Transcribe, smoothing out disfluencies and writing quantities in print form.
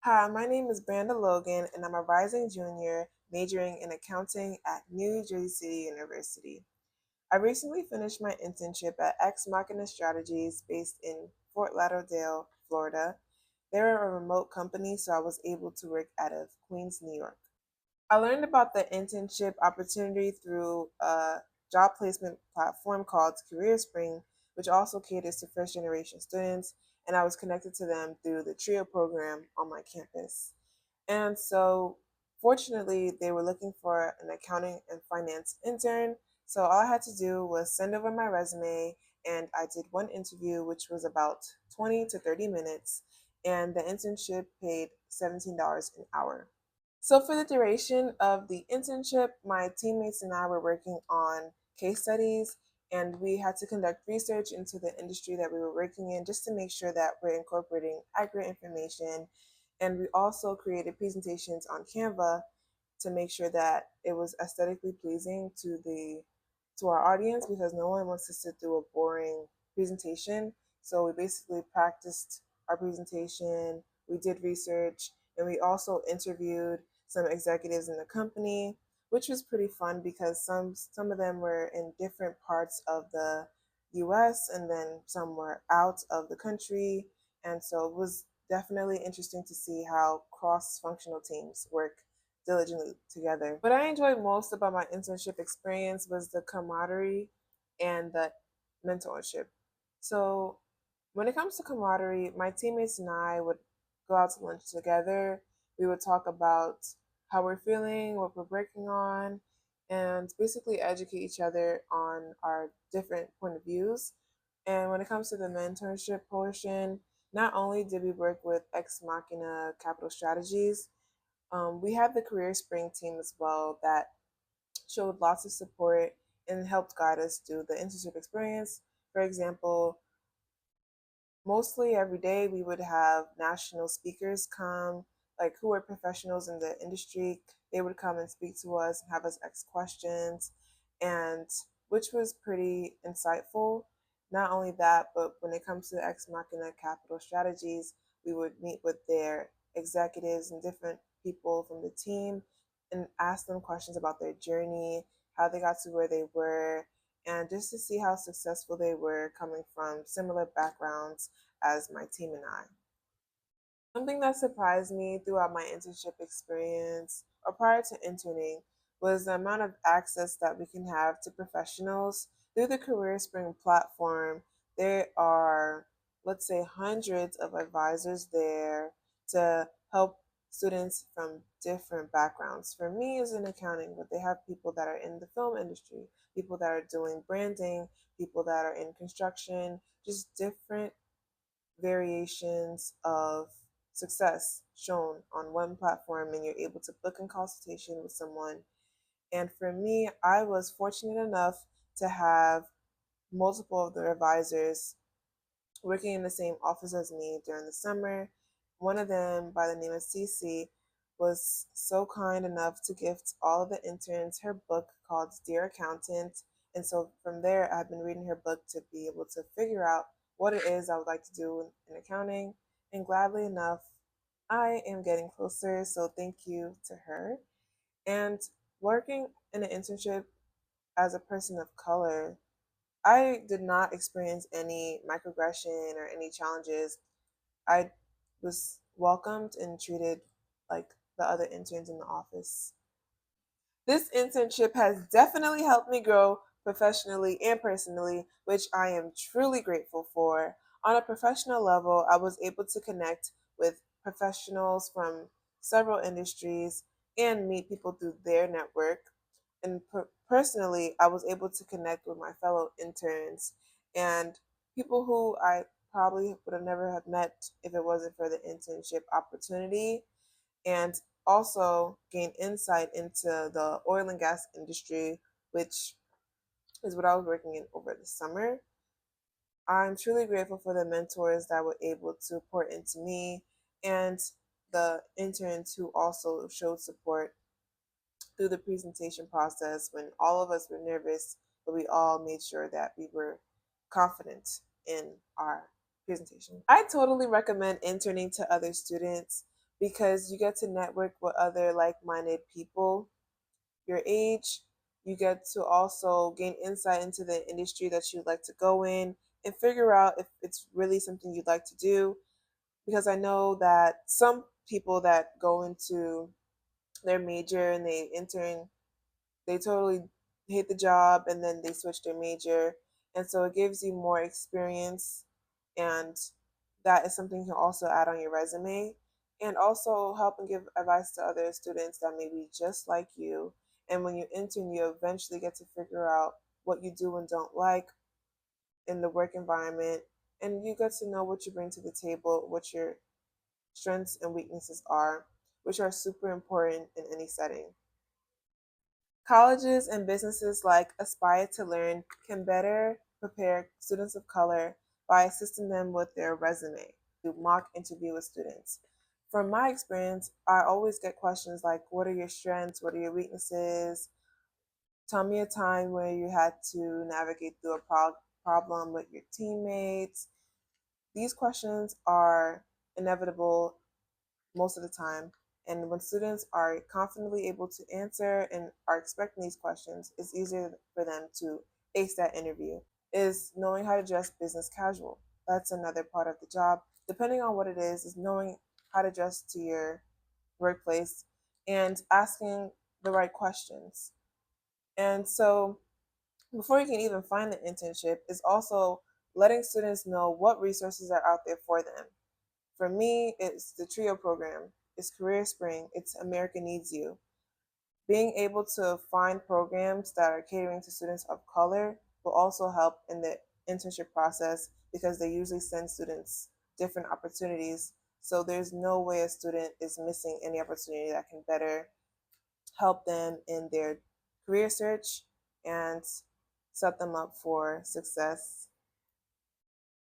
Hi, my name is Branda Logan, and I'm a rising junior majoring in accounting at New Jersey City University. I recently finished my internship at Ex Machina Strategies based in Fort Lauderdale, Florida. They're a remote company, so I was able to work out of Queens, New York. I learned about the internship opportunity through a job placement platform called CareerSpring, which also caters to first generation students, and I was connected to them through the TRIO program on my campus. And so, fortunately, they were looking for an accounting and finance intern. So, all I had to do was send over my resume, and I did one interview, which was about 20 to 30 minutes, and the internship paid $17 an hour. So, for the duration of the internship, my teammates and I were working on case studies, and we had to conduct research into the industry that we were working in just to make sure that we're incorporating accurate information. And we also created presentations on Canva to make sure that it was aesthetically pleasing to our audience, because no one wants to sit through a boring presentation. So we basically practiced our presentation, we did research, and we also interviewed some executives in the company, which was pretty fun because some of them were in different parts of the US and then some were out of the country. And so it was definitely interesting to see how cross-functional teams work diligently together. What I enjoyed most about my internship experience was the camaraderie and the mentorship. So, when it comes to camaraderie, my teammates and I would go out to lunch together. We would talk about how we're feeling, what we're working on, and basically educate each other on our different point of views. And when it comes to the mentorship portion, not only did we work with Ex Machina Capital Strategies, we had the Career Spring team as well that showed lots of support and helped guide us through the internship experience. For example, mostly every day we would have national speakers come, like who are professionals in the industry. They would come and speak to us and have us ask questions, and which was pretty insightful. Not only that, but when it comes to Ex Machina Capital Strategies, we would meet with their executives and different people from the team and ask them questions about their journey, how they got to where they were, and just to see how successful they were coming from similar backgrounds as my team and I. Something that surprised me throughout my internship experience or prior to interning was the amount of access that we can have to professionals through the Career Spring platform. There are, let's say, hundreds of advisors there to help students from different backgrounds. For me, it's in accounting, but they have people that are in the film industry, people that are doing branding, people that are in construction, just different variations of success shown on one platform, and you're able to book a consultation with someone. And for me, I was fortunate enough to have multiple of the advisors working in the same office as me during the summer. One of them, by the name of Cece, was so kind enough to gift all of the interns her book called Dear Accountant. And so from there, I've been reading her book to be able to figure out what it is I would like to do in accounting. And gladly enough, I am getting closer. So thank you to her. And working in an internship as a person of color, I did not experience any microaggression or any challenges. I was welcomed and treated like the other interns in the office. This internship has definitely helped me grow professionally and personally, which I am truly grateful for. On a professional level, I was able to connect with professionals from several industries and meet people through their network. And personally, I was able to connect with my fellow interns and people who I probably would have never have met if it wasn't for the internship opportunity, and also gain insight into the oil and gas industry, which is what I was working in over the summer. I'm truly grateful for the mentors that were able to pour into me and the interns who also showed support through the presentation process when all of us were nervous, but we all made sure that we were confident in our presentation. I totally recommend interning to other students, because you get to network with other like minded people your age. You get to also gain insight into the industry that you'd like to go in and figure out if it's really something you'd like to do. Because I know that some people that go into their major and they intern, they totally hate the job and then they switch their major. And so it gives you more experience, and that is something you can also add on your resume, and also help and give advice to other students that may be just like you. And when you intern, you eventually get to figure out what you do and don't like in the work environment, and you get to know what you bring to the table, what your strengths and weaknesses are, which are super important in any setting. Colleges and businesses like Aspire to Learn can better prepare students of color by assisting them with their resume to mock interview with students. From my experience, I always get questions like, what are your strengths? What are your weaknesses? Tell me a time where you had to navigate through a problem with your teammates. These questions are inevitable most of the time. And when students are confidently able to answer and are expecting these questions, it's easier for them to ace that interview. Is knowing how to dress business casual. That's another part of the job. Depending on what it is knowing how to dress to your workplace and asking the right questions. And so before you can even find the internship is also letting students know what resources are out there for them. For me, it's the TRIO program, it's Career Spring, it's America Needs You. Being able to find programs that are catering to students of color will also help in the internship process because they usually send students different opportunities. So there's no way a student is missing any opportunity that can better help them in their career search and set them up for success